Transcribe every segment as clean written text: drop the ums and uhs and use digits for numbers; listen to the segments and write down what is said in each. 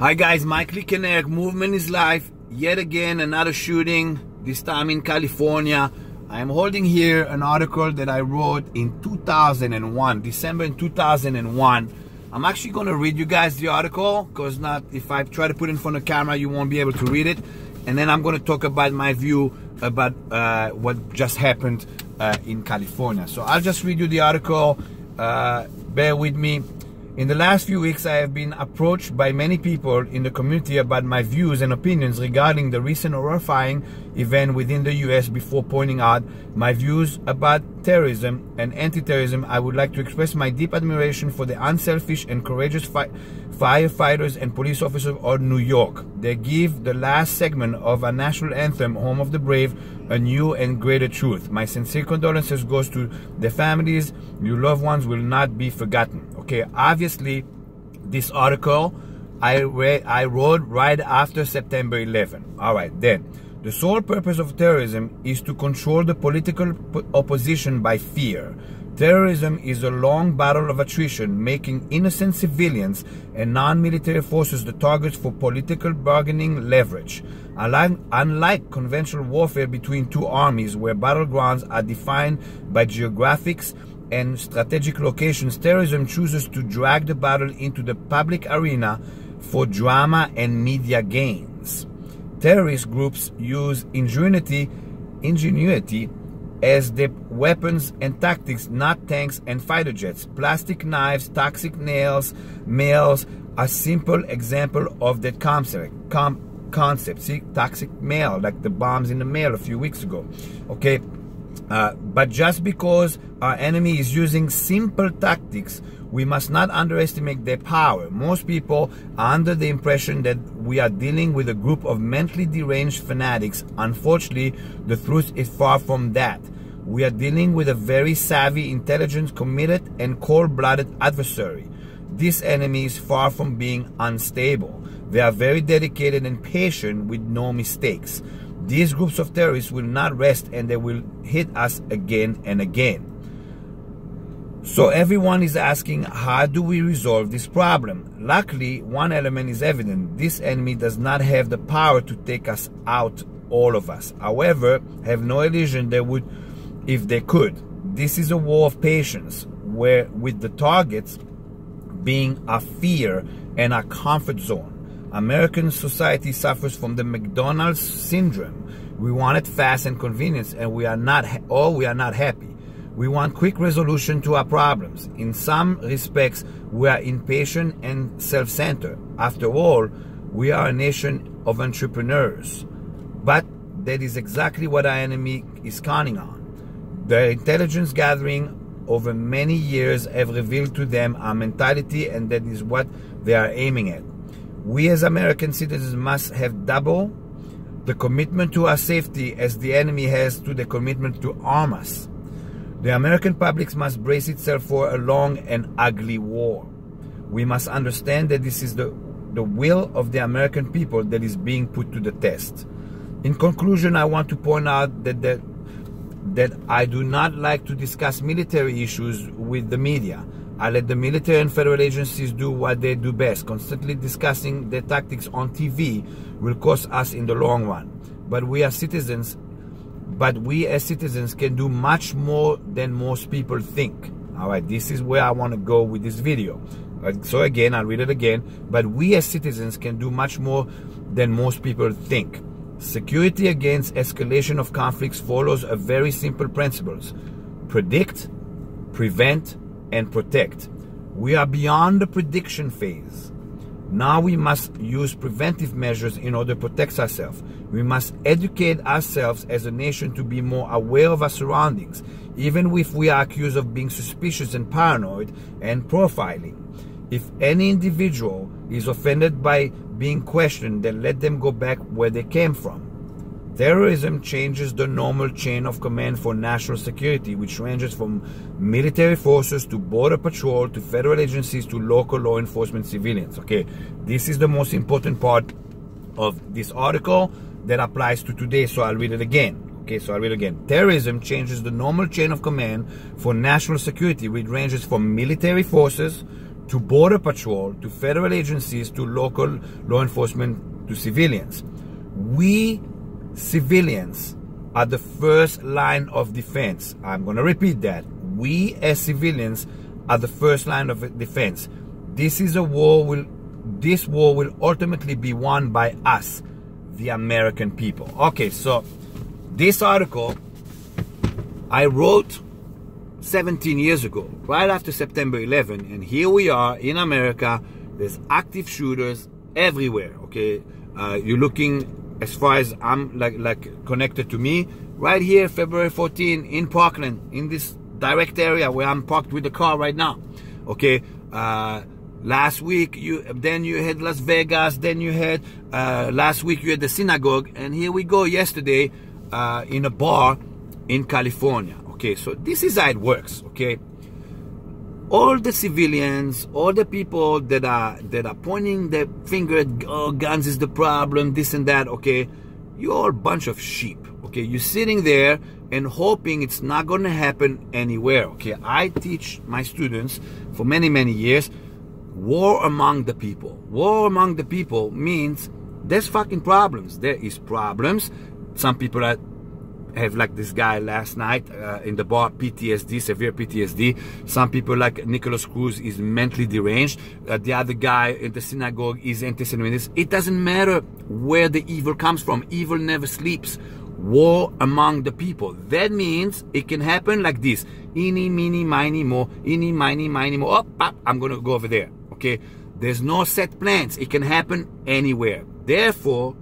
Hi guys, Mike Lickenerg, Movement is Life. Yet again, another shooting, this time in California. I am holding here an article that I wrote in 2001, December in 2001. I'm actually going to read you guys the article, because if I try to put it in front of the camera, you won't be able to read it. And then I'm going to talk about my view about what just happened in California. So I'll just read you the article. Bear with me. In the last few weeks, I have been approached by many people in the community about my views and opinions regarding the recent horrifying event within the US. Before pointing out my views about terrorism and anti-terrorism, I would like to express my deep admiration for the unselfish and courageous firefighters and police officers of New York. They give the last segment of our national anthem, Home of the Brave, a new and greater truth. My sincere condolences goes to the families. Your loved ones will not be forgotten. Okay, obviously, this article I wrote right after September 11. All right, then. The sole purpose of terrorism is to control the political opposition by fear. Terrorism is a long battle of attrition, making innocent civilians and non-military forces the targets for political bargaining leverage. Unlike conventional warfare between two armies, where battlegrounds are defined by geographics and strategic locations, terrorism chooses to drag the battle into the public arena for drama and media gains. Terrorist groups use ingenuity as their weapons and tactics, not tanks and fighter jets. Plastic knives, toxic nails, mails are simple example of that concept. See, toxic mail, like the bombs in the mail a few weeks ago. Okay, but just because our enemy is using simple tactics, we must not underestimate their power. Most people are under the impression that we are dealing with a group of mentally deranged fanatics. Unfortunately, the truth is far from that. We are dealing with a very savvy, intelligent, committed, and cold-blooded adversary. This enemy is far from being unstable. They are very dedicated and patient with no mistakes. These groups of terrorists will not rest, and they will hit us again and again. So everyone is asking, how do we resolve this problem? Luckily, one element is evident. This enemy does not have the power to take us out, all of us. However, have no illusion they would if they could. This is a war of patience, where with the targets being our fear and our comfort zone. American society suffers from the McDonald's syndrome. We want it fast and convenience, and we are not happy. We want quick resolution to our problems. In some respects, we are impatient and self-centered. After all, we are a nation of entrepreneurs. But that is exactly what our enemy is counting on. The intelligence gathering over many years have revealed to them our mentality, and that is what they are aiming at. We as American citizens must have double the commitment to our safety as the enemy has to the commitment to arm us. The American public must brace itself for a long and ugly war. We must understand that this is the will of the American people that is being put to the test. In conclusion, I want to point out that I do not like to discuss military issues with the media. I let the military and federal agencies do what they do best. Constantly discussing their tactics on TV will cost us in the long run. But we as citizens can do much more than most people think. All right, this is where I want to go with this video. So again, I'll read it again. But we as citizens can do much more than most people think. Security against escalation of conflicts follows a very simple principles: predict, prevent, and protect. We are beyond the prediction phase. Now we must use preventive measures in order to protect ourselves. We must educate ourselves as a nation to be more aware of our surroundings, even if we are accused of being suspicious and paranoid and profiling. If any individual is offended by being questioned, then let them go back where they came from. Terrorism changes the normal chain of command for national security, which ranges from military forces to border patrol to federal agencies to local law enforcement civilians. Okay, this is the most important part of this article that applies to today, so I'll read it again. Okay, so I'll read it again. Terrorism changes the normal chain of command for national security, which ranges from military forces to Border Patrol, to federal agencies, to local law enforcement, to civilians. We civilians are the first line of defense. I'm going to repeat that. We as civilians are the first line of defense. This war will ultimately be won by us, the American people. Okay, so this article I wrote 17 years ago, right after September 11, and here we are in America. There's active shooters everywhere. Okay, you're looking as far as I'm like connected to me right here, February 14 in Parkland, in this direct area where I'm parked with the car right now. Okay, last week you had Las Vegas, then you had last week you had the synagogue, and here we go yesterday in a bar in California. Okay, so this is how it works. Okay, all the civilians, all the people that are pointing their finger at, oh, guns is the problem, this and that. Okay, you're all a bunch of sheep. Okay, you're sitting there and hoping it's not going to happen anywhere. Okay, I teach my students for many years, war among the people. War among the people means there's fucking problems. There is problems. Some people have, like this guy last night in the bar, PTSD, severe PTSD. Some people like Nicholas Cruz is mentally deranged. The other guy in the synagogue is anti-Semitic. It doesn't matter where the evil comes from. Evil never sleeps. War among the people. That means it can happen like this. Eeny, meeny, miny, mo. Eeny, miny, miny, mo. Oh, pop, I'm going to go over there. Okay? There's no set plans. It can happen anywhere. Therefore,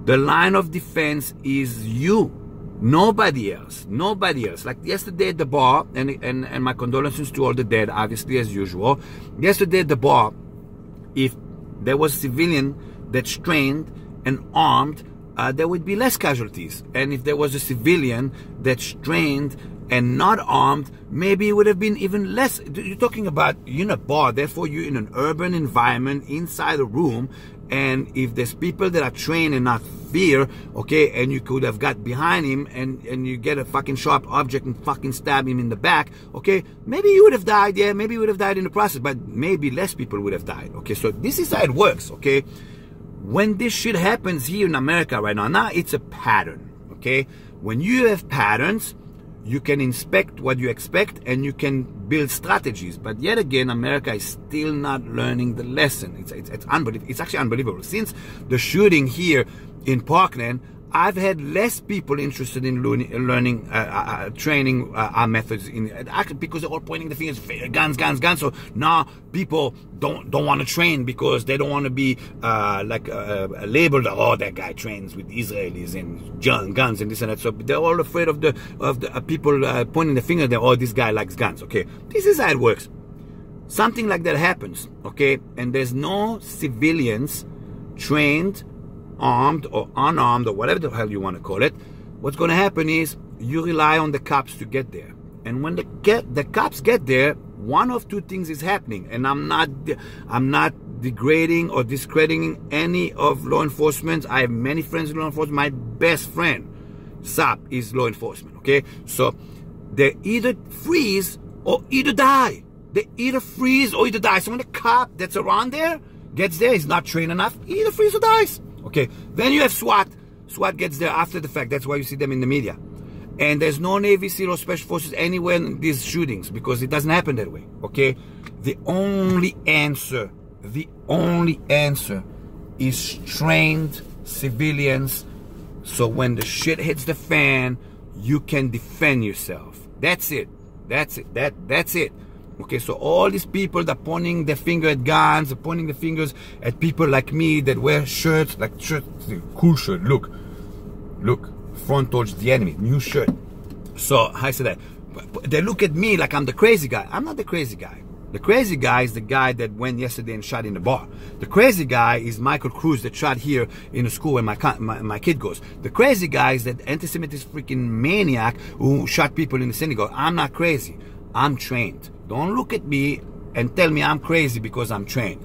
the line of defense is you. Nobody else. Nobody else. Like yesterday at the bar, and my condolences to all the dead, obviously, as usual. Yesterday at the bar, if there was a civilian that's trained and armed, there would be less casualties. And if there was a civilian that's trained and not armed, maybe it would have been even less. You're talking about, you're in a bar, therefore you're in an urban environment, inside a room, and if there's people that are trained and not fear, okay, and you could have got behind him and you get a fucking sharp object and fucking stab him in the back, okay, maybe you would have died, yeah, maybe you would have died in the process, but maybe less people would have died. Okay, so this is how it works. Okay, when this shit happens here in America right now it's a pattern. Okay, when you have patterns, you can inspect what you expect and you can build strategies. But yet again, America is still not learning the lesson. It's unbelievable. It's actually unbelievable. Since the shooting here in Parkland, I've had less people interested in learning training our methods because they're all pointing the fingers, guns. So now people don't want to train because they don't want to be labeled. Oh, that guy trains with Israelis and guns and this and that. So they're all afraid of the people pointing the finger. That, oh, this guy likes guns. Okay, this is how it works. Something like that happens. Okay, and there's no civilians trained, armed or unarmed or whatever the hell you want to call it. What's going to happen is you rely on the cops to get there, and when the cops get there, one of two things is happening. And I'm not degrading or discrediting any of law enforcement. I have many friends in law enforcement. My best friend Sap is law enforcement. Okay, so they either freeze or either die. They either freeze or either die. So when the cop that's around there gets there, he's not trained enough, he either freeze or dies. Okay, then you have SWAT. SWAT gets there after the fact. That's why you see them in the media. And there's no Navy SEAL or Special Forces anywhere in these shootings because it doesn't happen that way. Okay, the only answer is trained civilians. So when the shit hits the fan, you can defend yourself. That's it. That's it. Okay, so all these people that are pointing their finger at guns, are pointing their fingers at people like me that wear shirts, cool shirt, look, front towards the enemy, new shirt. So I said that. They look at me like I'm the crazy guy. I'm not the crazy guy. The crazy guy is the guy that went yesterday and shot in the bar. The crazy guy is Michael Cruz that shot here in the school where my kid goes. The crazy guy is that anti-Semitic freaking maniac who shot people in the synagogue. I'm not crazy. I'm trained. Don't look at me and tell me I'm crazy because I'm trained.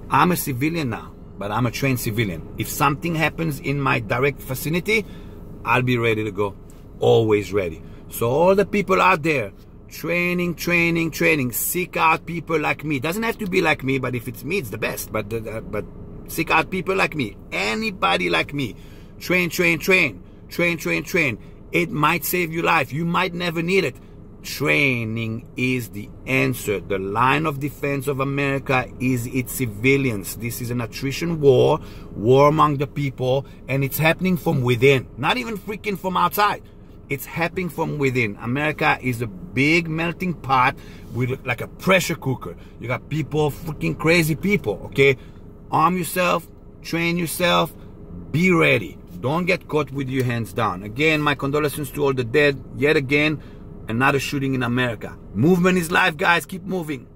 I'm a civilian now, but I'm a trained civilian. If something happens in my direct vicinity, I'll be ready to go. Always ready. So all the people out there Training, training, training. Seek out people like me. Doesn't have to be like me, but if it's me, it's the best. But seek out people like me. Anybody like me. Train, train, train. Train, train, train. It might save your life. You might never need it. Training is the answer. The line of defense of America is its civilians. This is an attrition war among the people, and it's happening from within. Not even freaking from outside. It's happening from within. America is a big melting pot with like a pressure cooker. You got people, freaking crazy people, okay? Arm yourself, train yourself, be ready. Don't get caught with your hands down. Again, my condolences to all the dead. Yet again, another shooting in America. Movement is life, guys. Keep moving.